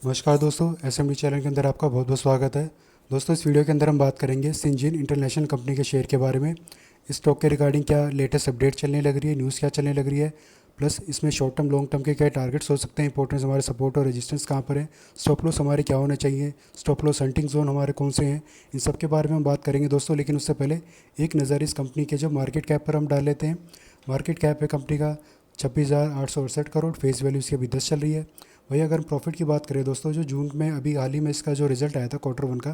नमस्कार दोस्तों, SMD channel के अंदर आपका बहुत बहुत स्वागत है। दोस्तों, इस वीडियो के अंदर हम बात करेंगे सिंजीन इंटरनेशनल कंपनी के शेयर के बारे में। इस स्टॉक के रिगार्डिंग क्या लेटेस्ट अपडेट चलने लग रही है, न्यूज़ क्या चलने लग रही है, प्लस इसमें शॉर्ट टर्म लॉन्ग टर्म के क्या टारगेट्स हो सकते हैं, इंपॉर्टेंस हमारे सपोर्ट और रेजिस्टेंस कहाँ पर है, स्टॉप लॉस हमारे क्या होने चाहिए, स्टॉप लॉस हंटिंग जोन हमारे कौन से हैं, इन सब के बारे में हम बात करेंगे दोस्तों। लेकिन उससे पहले एक नज़र इस कंपनी के जो मार्केट कैप पर हम डाल लेते हैं। मार्केट कैप है कंपनी का 26,868 करोड़, फेस वैल्यू इसकी अभी 10 चल रही है। वही अगर हम प्रॉफिट की बात करें दोस्तों, जो जून में अभी हाल ही में इसका जो रिजल्ट आया था क्वार्टर 1 का,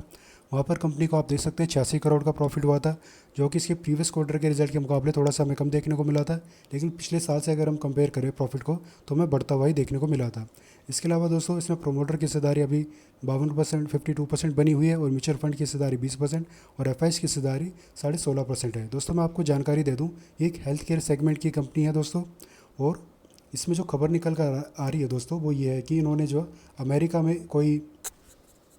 वहाँ पर कंपनी को आप देख सकते हैं 86 करोड़ का प्रॉफिट हुआ था, जो कि इसके प्रीवियस क्वार्टर के रिजल्ट के मुकाबले थोड़ा सा हमें कम देखने को मिला था। लेकिन पिछले साल से अगर हम कंपेयर करें प्रॉफिट को, तो हमें बढ़ता हुआ ही देखने को मिला था। इसके अलावा दोस्तों, इसमें प्रोमोटर की हिस्सेदारी अभी 52%, 52% बनी हुई है, और म्यूचुअल फंड की हिस्सेदारी 20% और एफ की हिस्सेदारी 16.5% है। दोस्तों, मैं आपको जानकारी दे दूँ, ये एक हेल्थ केयर सेगमेंट की कंपनी है दोस्तों। और इसमें जो खबर निकल कर आ रही है दोस्तों, वो ये है कि इन्होंने जो अमेरिका में कोई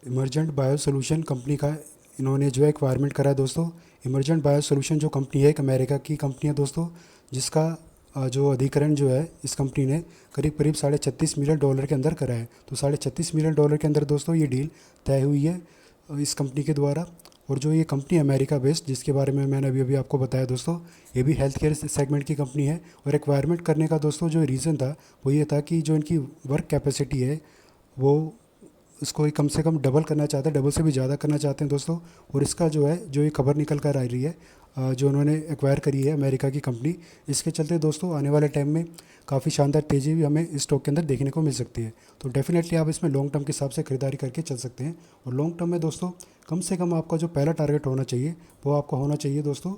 इमरजेंट बायो सोल्यूशन कंपनी का इन्होंने जो एक्वायरमेंट करा है दोस्तों। इमरजेंट बायो सोल्यूशन जो कंपनी है, एक अमेरिका की कंपनी है दोस्तों, जिसका जो अधिकरण जो है इस कंपनी ने करीब करीब $36 मिलियन के अंदर करा है। तो $36 मिलियन के अंदर दोस्तों ये डील तय हुई है इस कंपनी के द्वारा। और जो ये कंपनी अमेरिका बेस्ड, जिसके बारे में मैंने अभी अभी आपको बताया दोस्तों, ये भी हेल्थ केयर सेगमेंट की कंपनी है। और एक्वायरमेंट करने का दोस्तों जो रीज़न था, वो ये था कि जो इनकी वर्क कैपेसिटी है, वो इसको कम से कम डबल करना चाहते हैं, डबल से भी ज़्यादा करना चाहते हैं दोस्तों। और इसका जो है, जो ये खबर निकल कर आ रही है, जो उन्होंने एक्वायर करी है अमेरिका की कंपनी, इसके चलते दोस्तों आने वाले टाइम में काफ़ी शानदार तेज़ी भी हमें इस स्टॉक के अंदर देखने को मिल सकती है। तो डेफिनेटली आप इसमें लॉन्ग टर्म के हिसाब से खरीदारी करके चल सकते हैं। और लॉन्ग टर्म में दोस्तों कम से कम आपका जो पहला टारगेट होना चाहिए, वो आपका होना चाहिए दोस्तों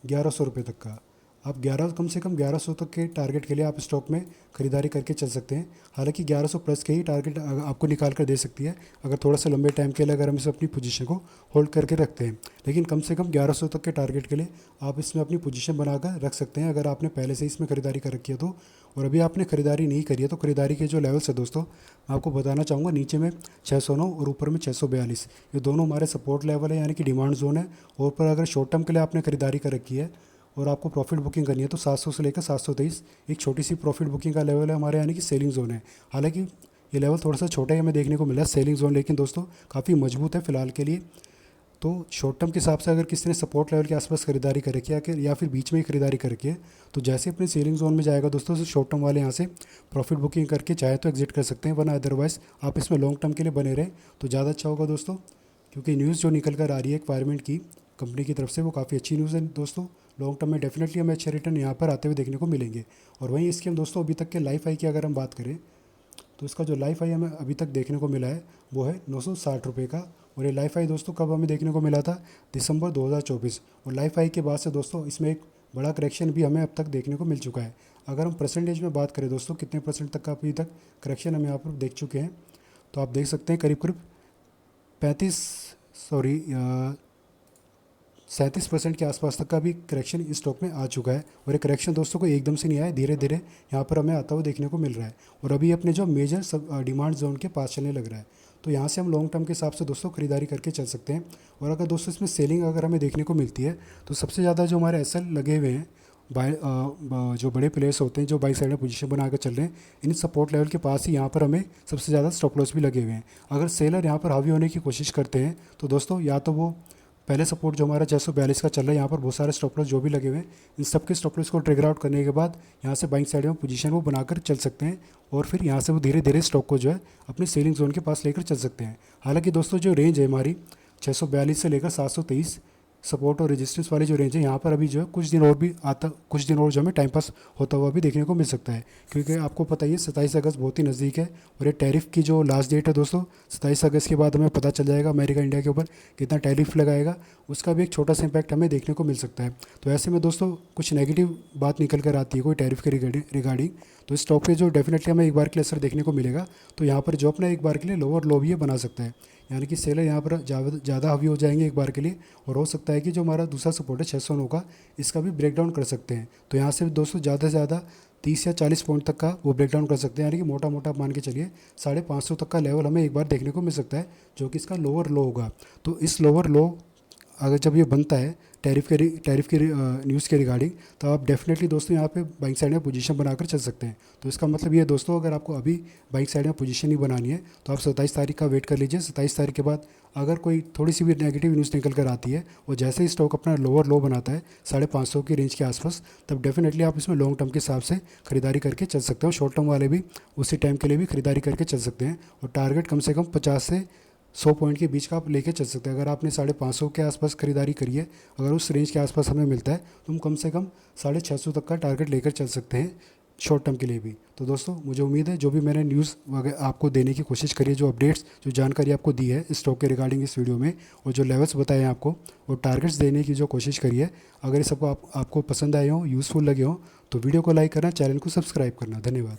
1100 रुपये तक का। आप 11 कम से कम 1100 तक के टारगेट के लिए आप स्टॉक में खरीदारी करके चल सकते हैं। हालांकि 1100 प्लस के ही टारगेट आपको निकाल कर दे सकती है, अगर थोड़ा सा लंबे टाइम के लिए अगर हम इस अपनी पोजीशन को होल्ड करके रखते हैं। लेकिन कम से कम 1100 तक के टारगेट के लिए आप इसमें अपनी पोजीशन बनाकर रख सकते हैं, अगर आपने पहले से इसमें खरीदारी कर रखी है तो। और अभी आपने खरीदारी नहीं करी है, तो खरीदारी के जो लेवल्स है दोस्तों, मैं आपको बताना चाहूँगा। नीचे में 609 और ऊपर में 642, ये दोनों हमारे सपोर्ट लेवल है, यानी कि डिमांड जोन है। और ऊपर अगर शॉर्ट टर्म के लिए आपने खरीदारी कर रखी है और आपको प्रॉफिट बुकिंग करनी है, तो 700 से लेकर 723 एक छोटी सी प्रॉफिट बुकिंग का लेवल है हमारे, यानी कि सेलिंग जोन है। हालांकि ये लेवल थोड़ा सा छोटा ही हमें देखने को मिला है सेलिंग जोन, लेकिन दोस्तों काफ़ी मजबूत है फिलहाल के लिए। तो शॉर्ट टर्म के हिसाब से अगर किसी ने सपोर्ट लेवल के आसपास खरीदारी कर रखी है, या फिर बीच में ही खरीदारी कर रखी है, तो जैसे अपने सेलिंग जोन में जाएगा दोस्तों, तो शॉर्ट टर्म वाले यहाँ से प्रॉफिट बुकिंग करके चाहे तो एग्जिट कर सकते हैं, वरना अदरवाइज़ आप इसमें लॉन्ग टर्म के लिए बने रहें तो ज़्यादा अच्छा होगा दोस्तों। क्योंकि न्यूज़ जो निकल कर आ रही है एक्वायरमेंट की कंपनी की तरफ से, वो काफ़ी अच्छी न्यूज़ है दोस्तों। लॉन्ग टर्म में डेफिनेटली हमें अच्छे रिटर्न यहाँ पर आते हुए देखने को मिलेंगे। और वहीं इसके हम दोस्तों अभी तक के लाइफ हाई की अगर हम बात करें, तो इसका जो लाइफ हाई हमें अभी तक देखने को मिला है, वो है 960 रुपये का। और ये लाइफ हाई दोस्तों कब हमें देखने को मिला था? दिसंबर 2024। और लाइफ हाई के बाद से दोस्तों इसमें एक बड़ा करेक्शन भी हमें अब तक देखने को मिल चुका है। अगर हम परसेंटेज में बात करें दोस्तों, कितने परसेंट तक का अभी तक करेक्शन हम यहाँ पर देख चुके हैं, तो आप देख सकते हैं करीब करीब 35 सॉरी 37% के आसपास तक का भी करेक्शन इस स्टॉक में आ चुका है। और ये करेक्शन दोस्तों को एकदम से नहीं आया, धीरे धीरे यहाँ पर हमें आता हुआ देखने को मिल रहा है। और अभी अपने जो मेजर सब डिमांड जोन के पास चलने लग रहा है, तो यहाँ से हम लॉन्ग टर्म के हिसाब से दोस्तों खरीदारी करके चल सकते हैं। और अगर दोस्तों इसमें सेलिंग अगर हमें देखने को मिलती है, तो सबसे ज़्यादा जो हमारे एसएल लगे हुए हैं, बाय जो बड़े प्लेयर्स होते हैं जो बाई साइड में पोजीशन बना कर चल रहे हैं, इन सपोर्ट लेवल के पास ही यहाँ पर हमें सबसे ज़्यादा स्टॉप लॉस भी लगे हुए हैं। अगर सेलर यहाँ पर हावी होने की कोशिश करते हैं, तो दोस्तों या तो वो पहले सपोर्ट जो हमारा 642 का चल रहा है, यहाँ पर बहुत सारे स्टॉप लॉस जो भी लगे हुए हैं, इन सब के स्टॉप लॉस को ट्रिगर आउट करने के बाद यहाँ से बाइंग साइड में पोजीशन वो बनाकर चल सकते हैं। और फिर यहाँ से वो धीरे धीरे स्टॉक को जो है अपनी सेलिंग जोन के पास लेकर चल सकते हैं। हालांकि दोस्तों जो रेंज है हमारी 642 से लेकर 723 सपोर्ट और रेजिस्टेंस वाली जो रेंज है, यहाँ पर अभी जो है कुछ दिन और जो हमें टाइम पास होता हुआ भी देखने को मिल सकता है। क्योंकि आपको पता ही है 27 अगस्त बहुत ही नज़दीक है, और ये टैरिफ की जो लास्ट डेट है दोस्तों, 27 अगस्त के बाद हमें पता चल जाएगा अमेरिका इंडिया के ऊपर कितना टैरिफ लगाएगा, उसका भी एक छोटा सा इम्पैक्ट हमें देखने को मिल सकता है। तो ऐसे में दोस्तों कुछ नेगेटिव बात निकल कर आती है कोई टैरिफ के रिगार्डिंग, तो इस स्टॉक पे जो डेफिनेटली हमें एक बार के लिए असर देखने को मिलेगा। तो यहाँ पर जो अपना एक बार के लिए लोअर लो भी ये बना सकता है, यानी कि सेलर यहाँ पर ज़्यादा हावी हो जाएंगे एक बार के लिए। और हो सकता है कि जो हमारा दूसरा सपोर्ट है 609 का, इसका भी ब्रेक डाउन कर सकते हैं। तो यहाँ से दोस्तों ज़्यादा से ज़्यादा 30 या 40 पॉइंट तक का वो ब्रेक डाउन कर सकते हैं, यानी कि मोटा मोटा मान के चलिए 550 तक का लेवल हमें एक बार देखने को मिल सकता है, जो कि इसका लोअर लो होगा। तो इस लोअर लो अगर जब ये बनता है टैरिफ के न्यूज़ के रिगार्डिंग, तो आप डेफिनेटली दोस्तों यहाँ पे बाइंग साइड में पोजीशन बनाकर चल सकते हैं। तो इसका मतलब ये है दोस्तों, अगर आपको अभी बाइंग साइड में पोजीशन नहीं बनानी है तो आप 27 तारीख का वेट कर लीजिए। 27 तारीख के बाद अगर कोई थोड़ी सी भी नेगेटिव न्यूज़ निकल कर आती है और जैसे ही स्टॉक अपना लोअर लो बनाता है 550 की रेंज के आसपास, तब डेफिनेटली आप इसमें लॉन्ग टर्म के हिसाब से खरीदारी करके चल सकते हो। शॉर्ट टर्म वाले भी उसी टाइम के लिए भी खरीदारी करके चल सकते हैं और टारगेट कम से कम 50 से 100 पॉइंट के बीच का आप लेके चल सकते हैं। अगर आपने 550 के आसपास खरीदारी करी है, अगर उस रेंज के आसपास हमें मिलता है तो हम कम से कम 650 तक का टारगेट लेकर चल सकते हैं शॉर्ट टर्म के लिए भी। तो दोस्तों मुझे उम्मीद है जो भी मैंने न्यूज़ वगैरह आपको देने की कोशिश करी है, जो अपडेट्स, जो जानकारी आपको दी है स्टॉक के रिगार्डिंग इस वीडियो में, और जो लेवल्स बताए हैं आपको और टारगेट्स देने की जो कोशिश करी है, अगर ये सबको आपको पसंद आए हों, यूज़फुल लगे हों, तो वीडियो को लाइक करना, चैनल को सब्सक्राइब करना। धन्यवाद।